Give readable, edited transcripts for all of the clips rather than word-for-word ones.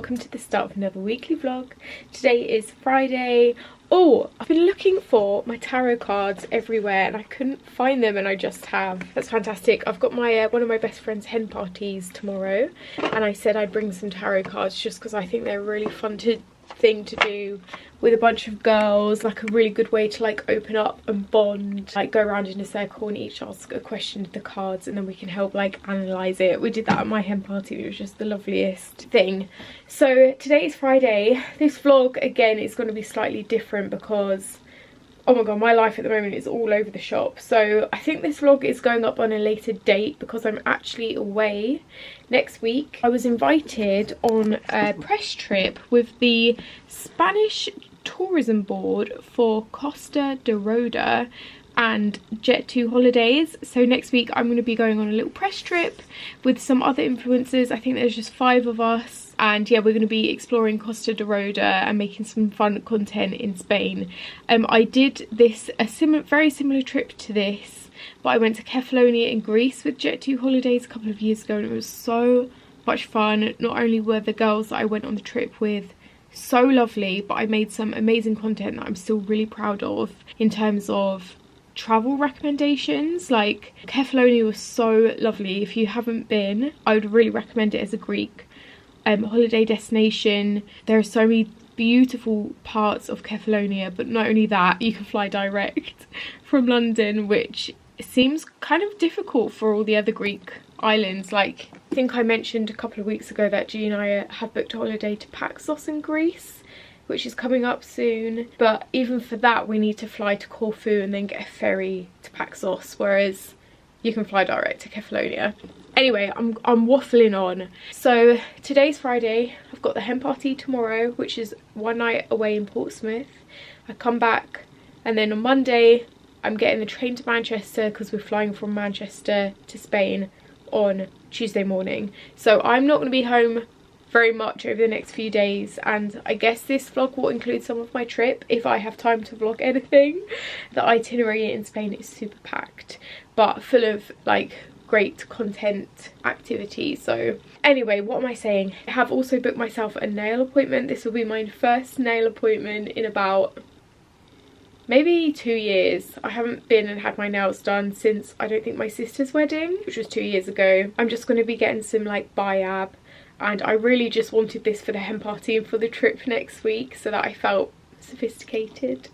welcome to the start of another weekly vlog. Today is Friday. Oh, I've been looking for my tarot cards everywhere and I couldn't find them, and I just have. That's fantastic. I've got my one of my best friend's hen parties tomorrow, and I said I'd bring some tarot cards just because I think they're a really fun thing to do with a bunch of girls, like a really good way to like open up and bond, like go around in a circle and each ask a question to the cards and then we can help like analyze it. We did that at my hen party. It was just the loveliest thing. So today is Friday. This vlog again is going to be slightly different because oh my god, my life at the moment is all over the shop. So I think this vlog is going up on a later date because I'm actually away next week. I was invited on a press trip with the Spanish tourism board for Costa de Roa and Jet2 Holidays. So next week I'm going to be going on a little press trip with some other influencers. I think there's just 5 of us. And yeah, we're going to be exploring Costa de Roa and making some fun content in Spain. I did this, very similar trip to this, but I went to Catalonia in Greece with Jet2 Holidays a couple of years ago, and it was so much fun. Not only were the girls that I went on the trip with so lovely, but I made some amazing content that I'm still really proud of in terms of travel recommendations. Like, Catalonia was so lovely. If you haven't been, I would really recommend it as a Greek holiday destination. There are so many beautiful parts of Catalonia, but not only that, you can fly direct from London, which seems kind of difficult for all the other Greek islands. Like, I think I mentioned a couple of weeks ago that G and I have booked a holiday to Paxos in Greece, which is coming up soon, but even for that we need to fly to Corfu and then get a ferry to Paxos, whereas you can fly direct to Catalonia. Anyway, I'm waffling on. So today's Friday. I've got the hen party tomorrow, which is one night away in Portsmouth. I come back and then on Monday I'm getting the train to Manchester because we're flying from Manchester to Spain on Tuesday morning. So I'm not going to be home very much over the next few days, and I guess this vlog will include some of my trip if I have time to vlog anything. The itinerary in Spain is super packed, but full of like great content activities. So anyway, what am I saying? I have also booked myself a nail appointment. This will be my first nail appointment in about maybe 2 years. I haven't been and had my nails done since, I don't think, my sister's wedding, which was 2 years ago. I'm just going to be getting some like biab, and I really just wanted this for the hen party and for the trip next week so that I felt sophisticated.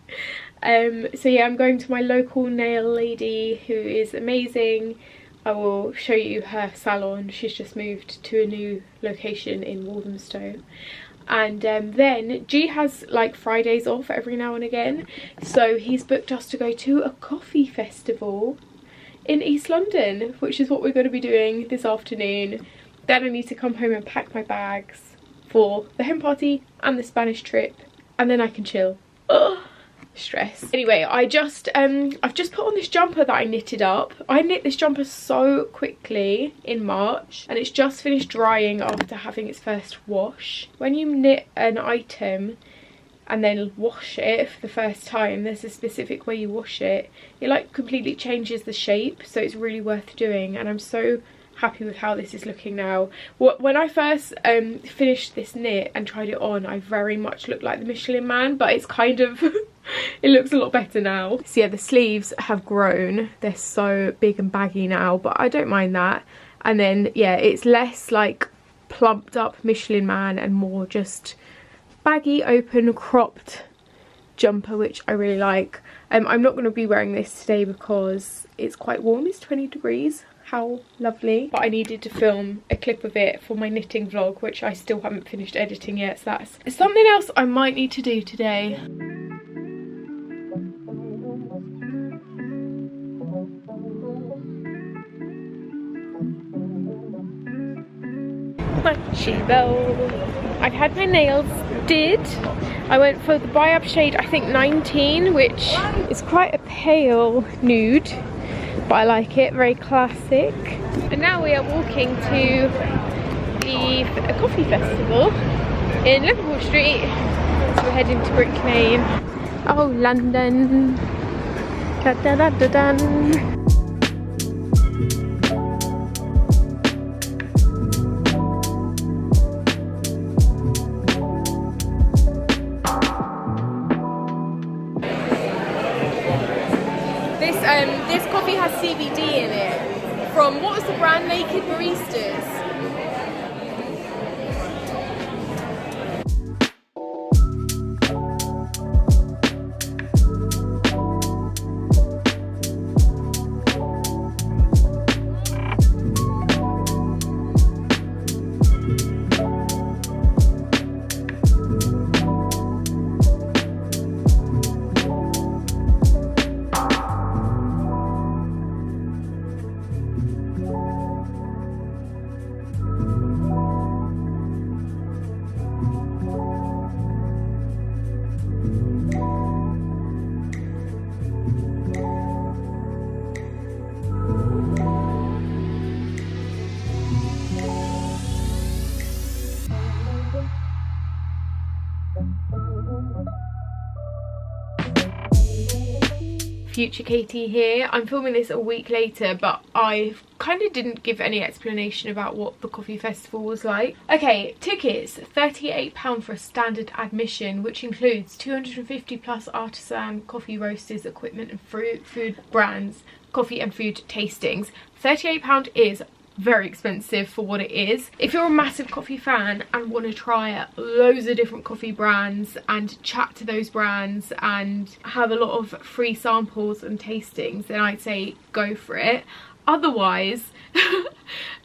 So yeah, I'm going to my local nail lady who is amazing. I will show you her salon. She's just moved to a new location in Walthamstow. And then G has like Fridays off every now and again, so he's booked us to go to a coffee festival in East London, which is what we're going to be doing this afternoon. Then I need to come home and pack my bags for the hen party and the Spanish trip, and then I can chill. Ugh. Stress. Anyway, I've just put on this jumper that I knitted up. I knit this jumper so quickly in March, and it's just finished drying after having its first wash. When you knit an item and then wash it for the first time, there's a specific way you wash it. It like completely changes the shape, so it's really worth doing, and I'm so happy with how this is looking now. When I first finished this knit and tried it on, I very much looked like the Michelin Man, but it's kind of it looks a lot better now. So yeah, the sleeves have grown. They're so big and baggy now, but I don't mind that. And then yeah, it's less like plumped up Michelin Man and more just baggy, open, cropped jumper, which I really like. I'm not going to be wearing this today because it's quite warm. It's 20 degrees. How lovely. But I needed to film a clip of it for my knitting vlog, which I still haven't finished editing yet, so that's something else I might need to do today. I've had my nails did. I went for the biab shade, I think 19, which is quite a pale nude, but I like it, very classic. And now we are walking to the coffee festival in Liverpool Street, so we're heading to Brick Lane. Oh, London. Da da da da da. this coffee has CBD in it. From, what was the brand? Naked Baristas. Future Katie here. I'm filming this a week later, but I kind of didn't give any explanation about what the coffee festival was like. Okay, tickets, £38 for a standard admission, which includes 250 plus artisan coffee roasters, equipment and food brands, coffee and food tastings. £38 is very expensive for what it is. If you're a massive coffee fan and want to try loads of different coffee brands and chat to those brands and have a lot of free samples and tastings, then I'd say go for it. Otherwise,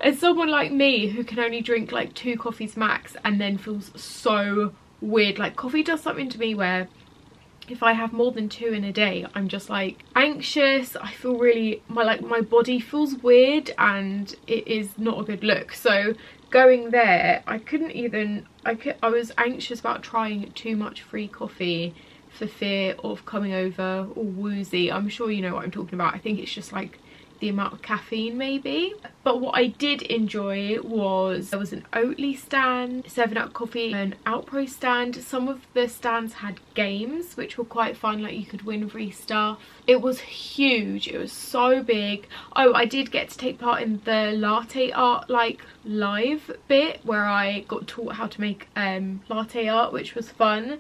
as someone like me who can only drink like 2 coffees max and then feels so weird, like coffee does something to me where if I have more than 2 in a day, I'm just like anxious. I feel really, my body feels weird and it is not a good look. So going there, I was anxious about trying too much free coffee for fear of coming over all woozy. I'm sure you know what I'm talking about. I think it's just like the amount of caffeine maybe. But what I did enjoy was there was an Oatly stand, 7up coffee, an Outpro stand. Some of the stands had games which were quite fun, like you could win free stuff. It was huge, it was so big. Oh, I did get to take part in the latte art like live bit where I got taught how to make latte art, which was fun.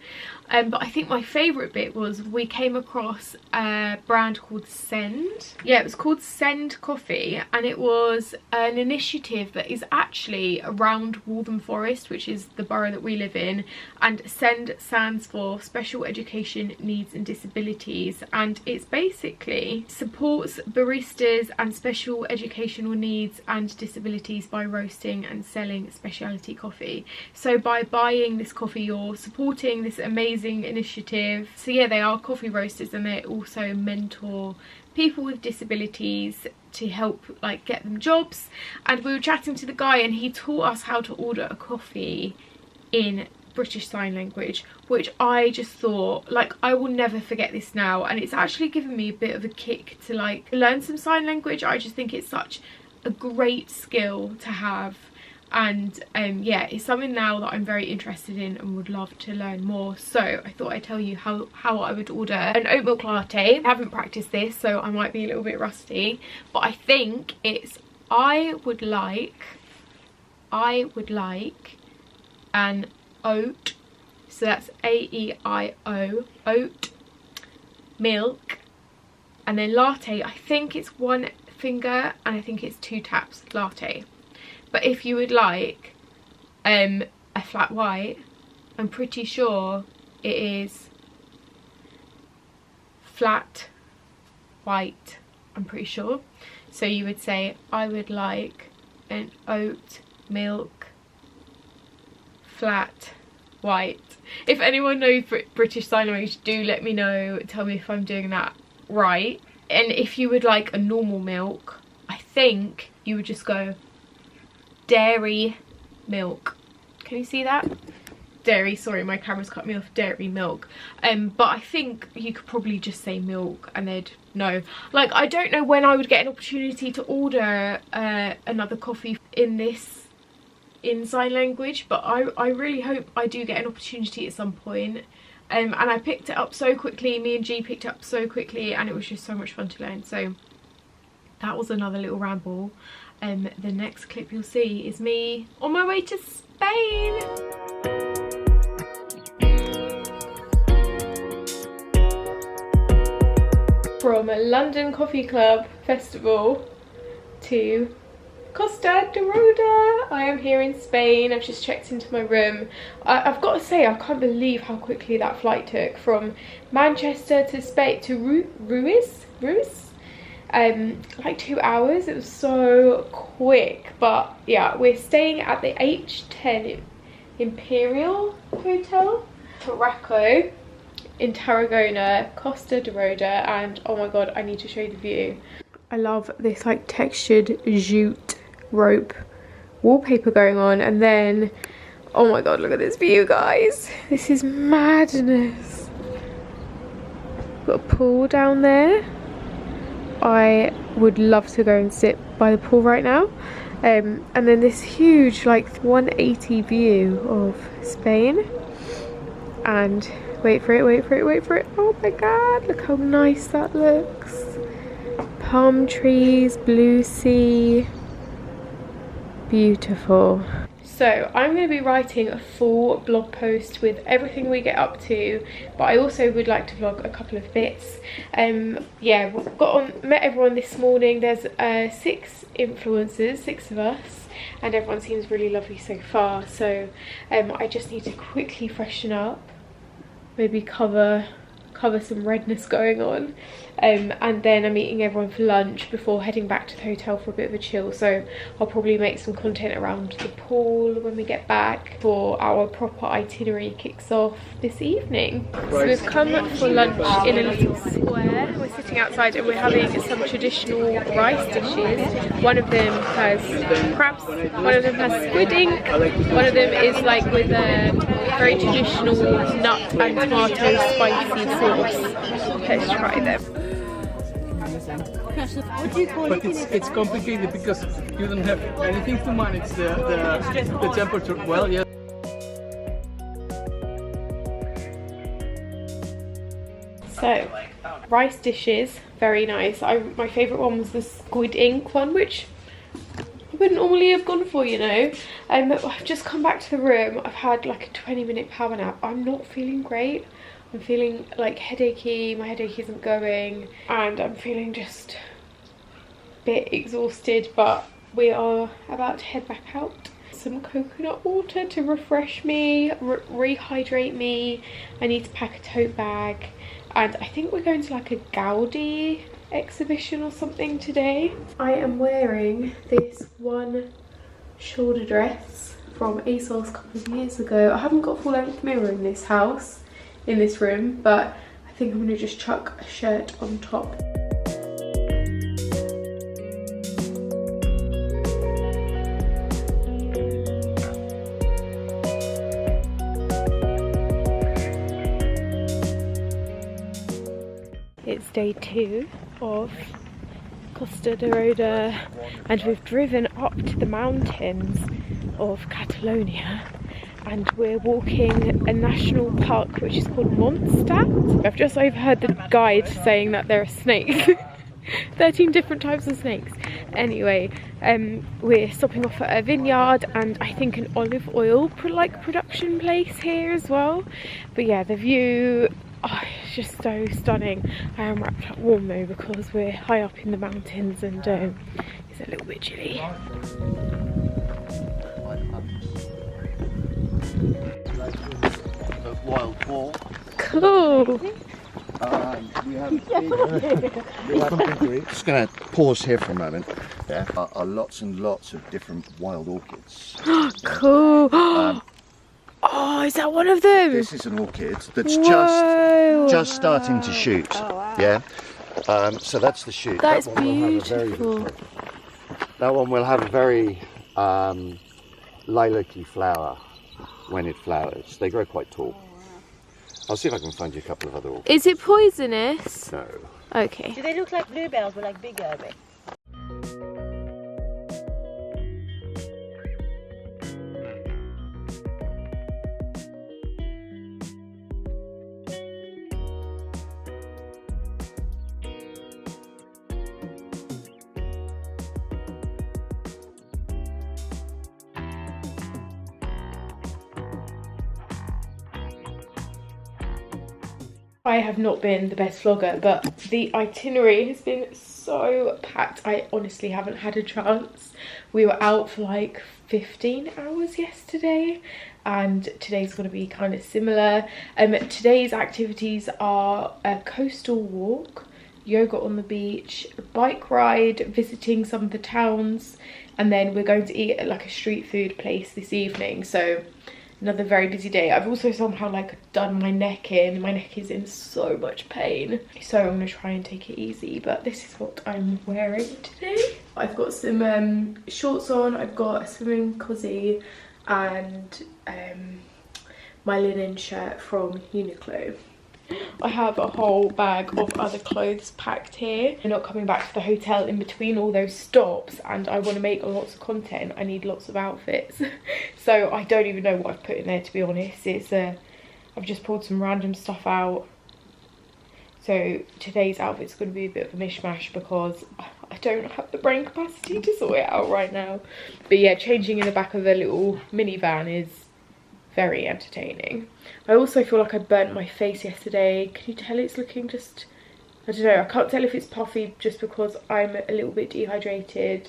But I think my favourite bit was we came across a brand called Send. Yeah, it was called Send Coffee, and it was an initiative that is actually around Waltham Forest, which is the borough that we live in, and Send stands for Special Education Needs and Disabilities, and it's basically supports baristas and special educational needs and disabilities by roasting and selling specialty coffee. So by buying this coffee, you're supporting this amazing initiative. So yeah, they are coffee roasters and they also mentor people with disabilities to help like get them jobs. And we were chatting to the guy and he taught us how to order a coffee in British Sign Language, which I just thought, like, I will never forget this now, and it's actually given me a bit of a kick to like learn some sign language. I just think it's such a great skill to have, and yeah, it's something now that I'm very interested in and would love to learn more. So I thought I'd tell you how I would order an oat milk latte. I haven't practiced this, so I might be a little bit rusty, but I think it's I would like an oat, so that's A-E-I-O, oat milk, and then latte. I think it's 1 finger and I think it's 2 taps latte. But if you would like a flat white, I'm pretty sure it is flat white, I'm pretty sure. So you would say I would like an oat milk flat white. If anyone knows British Sign Language, do let me know, tell me if I'm doing that right. And if you would like a normal milk, I think you would just go dairy milk. Can you see that? Dairy, sorry, my camera's cut me off, dairy milk. But I think you could probably just say milk and they'd know. Like, I don't know when I would get an opportunity to order another coffee in sign language, but I really hope I do get an opportunity at some point. And I picked it up so quickly, me and G picked it up so quickly, and it was just so much fun to learn. So that was another little ramble. The next clip you'll see is me on my way to Spain. from a London Coffee Club festival to Costa de Roa. I am here in Spain. I've just checked into my room. I've got to say, I can't believe how quickly that flight took from Manchester to Spain to Ruiz. Like 2 hours. It was so quick. But yeah, we're staying at the H10 Imperial Hotel, Torraco, in Tarragona, Costa de Roa, and oh my god, I need to show you the view. I love this like textured jute rope wallpaper going on, and then oh my god, look at this view, guys. This is madness. Got a pool down there. I would love to go and sit by the pool right now. And then this huge like 180 view of Spain, and wait for it. Oh my god, look how nice that looks. Palm trees, blue sea, beautiful. So I'm going to be writing a full blog post with everything we get up to, but I also would like to vlog a couple of bits. Yeah, we've met everyone this morning. There's 6 influencers, 6 of us, and everyone seems really lovely so far. So I just need to quickly freshen up, maybe cover some redness going on, and then I'm meeting everyone for lunch before heading back to the hotel for a bit of a chill. So I'll probably make some content around the pool when we get back before our proper itinerary kicks off this evening. So we've come for lunch in a little square. We're sitting outside and we're having some traditional rice dishes. One of them has crabs, one of them has squid ink, one of them is like with a very traditional nut and tomato spicy sauce. Let's try them. What do you call it? It's complicated because you don't have anything to manage the temperature. Well, yeah. So, rice dishes, very nice. My favourite one was the squid ink one, which I wouldn't normally have gone for, you know. I've just come back to the room. I've had like a 20-minute power nap. I'm not feeling great. I'm feeling like headachy, my headache isn't going, and I'm feeling just a bit exhausted, but we are about to head back out. Some coconut water to refresh me, rehydrate me. I need to pack a tote bag, and I think we're going to like a Gaudi exhibition or something today. I am wearing this one shoulder dress from ASOS a couple of years ago. I haven't got a full-length mirror in this house, in this room, but I think I'm going to just chuck a shirt on top. It's day 2 of Costa de Roa, and we've driven up to the mountains of Catalonia, and we're walking a national park which is called Monat. I've just overheard the guide saying that there are snakes. 13 different types of snakes. Anyway, we're stopping off at a vineyard and I think an olive oil production place here as well. But yeah, the view, oh, it's just so stunning. I am wrapped up warm though because we're high up in the mountains and it's a little bit chilly. Wild boar. Cool. Just going to pause here for a moment. There are lots and lots of different wild orchids. Cool. Oh, is that one of them? This is an orchid that's just starting to shoot. Oh, wow. Yeah. So that's the shoot. That's that one beautiful. That one will have a very lilac-y flower when it flowers. They grow quite tall. I'll see if I can find you a couple of other orchids. Is it poisonous? No. Okay. Do they look like bluebells but like bigger a bit? I have not been the best vlogger, but the itinerary has been so packed. I honestly haven't had a chance. We were out for like 15 hours yesterday, and today's going to be kind of similar. Today's activities are a coastal walk, yoga on the beach, a bike ride, visiting some of the towns, and then we're going to eat at like a street food place this evening. So another very busy day. I've also somehow like done my neck in. My neck is in so much pain, so I'm gonna try and take it easy, but this is what I'm wearing today. I've got some shorts on, I've got a swimming cozy, and my linen shirt from Uniqlo. I have a whole bag of other clothes packed here. I'm not coming back to the hotel in between all those stops, and I want to make lots of content. I need lots of outfits. So I don't even know what I've put in there, to be honest. It's I've just pulled some random stuff out. So today's outfit's going to be a bit of a mishmash because I don't have the brain capacity to sort it out right now. But yeah, changing in the back of a little minivan is very entertaining. I also feel like I burnt my face yesterday. Can you tell it's looking just, I don't know, I can't tell if it's puffy just because I'm a little bit dehydrated,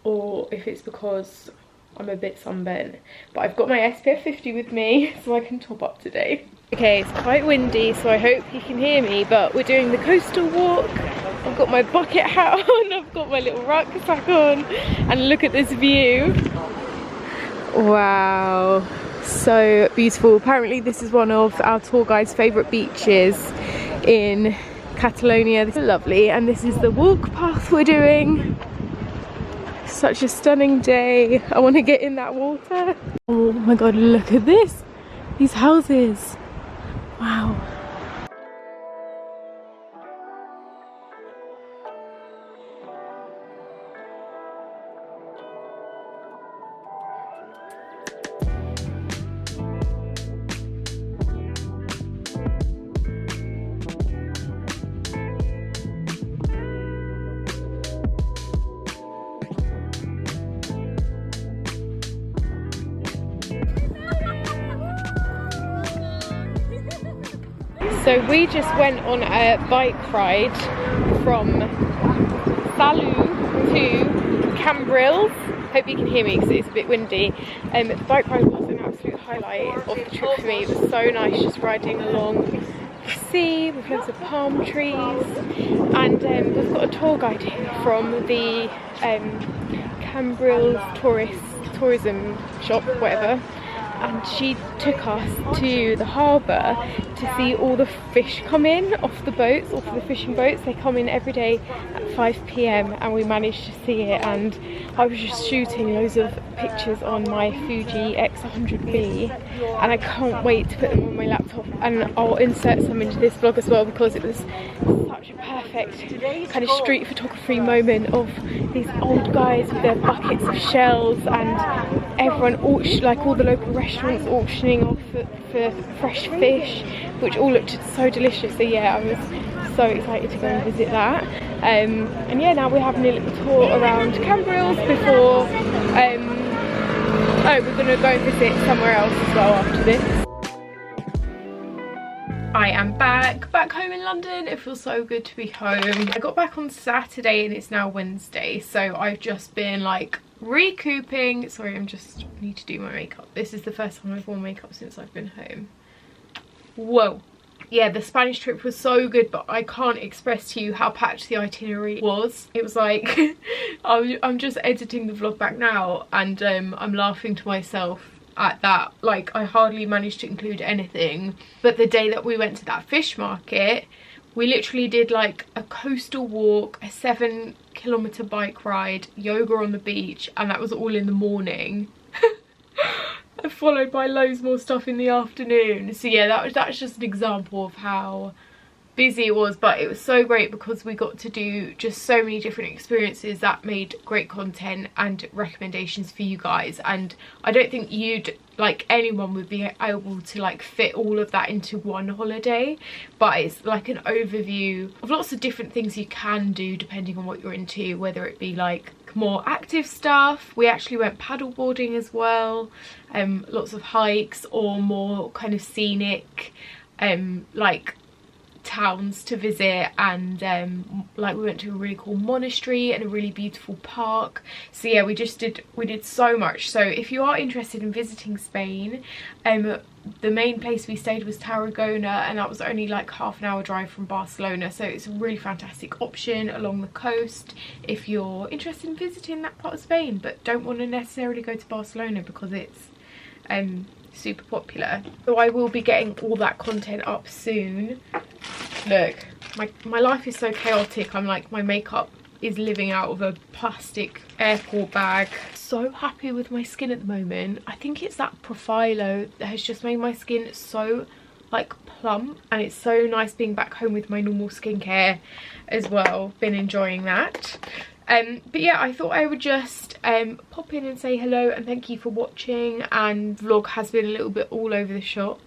or if it's because I'm a bit sunburnt. But I've got my SPF 50 with me, so I can top up today. Okay, it's quite windy, so I hope you can hear me, but we're doing the coastal walk. I've got my bucket hat on, I've got my little rucksack on, and look at this view. Wow, so beautiful. Apparently this is one of our tour guide's favourite beaches in Catalonia. This is lovely, and this is the walk path we're doing. Such a stunning day. I want to get in that water. Oh my god, look at this, these houses. Wow. So we just went on a bike ride from Salou to Cambrils. Hope you can hear me because it's a bit windy. The bike ride was an absolute highlight of the trip for me. It was so nice just riding along the sea with loads of palm trees. And we've got a tour guide here from the Cambrils tourism shop, whatever. And she took us to the harbour to see all the fish come in off the boats, off the fishing boats. They come in every day at 5 PM, and we managed to see it. And I was just shooting loads of pictures on my Fuji X100B, and I can't wait to put them on my laptop, and I'll insert some into this vlog as well because it was such a perfect kind of street photography moment of these old guys with their buckets of shells, and everyone, like all the local restaurants auctioning off for fresh fish, which all looked so delicious. So yeah, I was so excited to go and visit that. And yeah, now we're having a little tour around Cambrils before oh, we're gonna go and visit somewhere else as well after this. I am back home in London. It feels so good to be home. I got back on Saturday and it's now Wednesday, so I've just been like recouping. Sorry, need to do my makeup. This is the first time I've worn makeup since I've been home. Whoa. Yeah, the Spanish trip was so good, but I can't express to you how packed the itinerary was. It was like I'm just editing the vlog back now, and I'm laughing to myself at that. Like, I hardly managed to include anything. But the day that we went to that fish market, we literally did like a coastal walk, a 7-kilometer bike ride, yoga on the beach, and that was all in the morning. Followed by loads more stuff in the afternoon. So yeah, that's just an example of how busy it was, but it was so great because we got to do just so many different experiences that made great content and recommendations for you guys. And I don't think anyone would be able to like fit all of that into one holiday, but it's like an overview of lots of different things you can do depending on what you're into, whether it be like more active stuff. We actually went paddle boarding as well, lots of hikes, or more kind of scenic like towns to visit, and like we went to a really cool monastery and a really beautiful park. So yeah, we did so much. So if you are interested in visiting Spain, the main place we stayed was Tarragona, and that was only like half an hour drive from Barcelona, so it's a really fantastic option along the coast if you're interested in visiting that part of Spain but don't want to necessarily go to Barcelona because it's super popular. So I will be getting all that content up soon. Look, my life is so chaotic. I'm like, my makeup is living out of a plastic airport bag. So happy with my skin at the moment. I think it's that Profilo that has just made my skin so like plump, and it's so nice being back home with my normal skincare as well. Been enjoying that. But yeah, I thought I would just pop in and say hello and thank you for watching. And vlog has been a little bit all over the shop,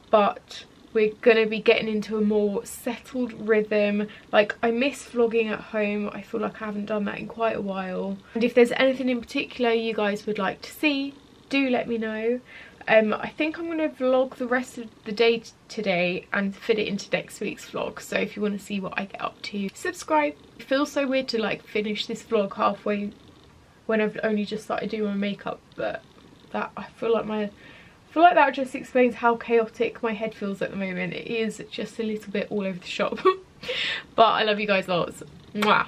but we're gonna be getting into a more settled rhythm. Like, I miss vlogging at home. I feel like I haven't done that in quite a while. And if there's anything in particular you guys would like to see, do let me know. I think I'm gonna vlog the rest of the day today and fit it into next week's vlog. So if you want to see what I get up to, subscribe. It feels so weird to like finish this vlog halfway when I've only just started doing my makeup, but that I feel like that just explains how chaotic my head feels at the moment. It is just a little bit all over the shop. But I love you guys lots. Mwah.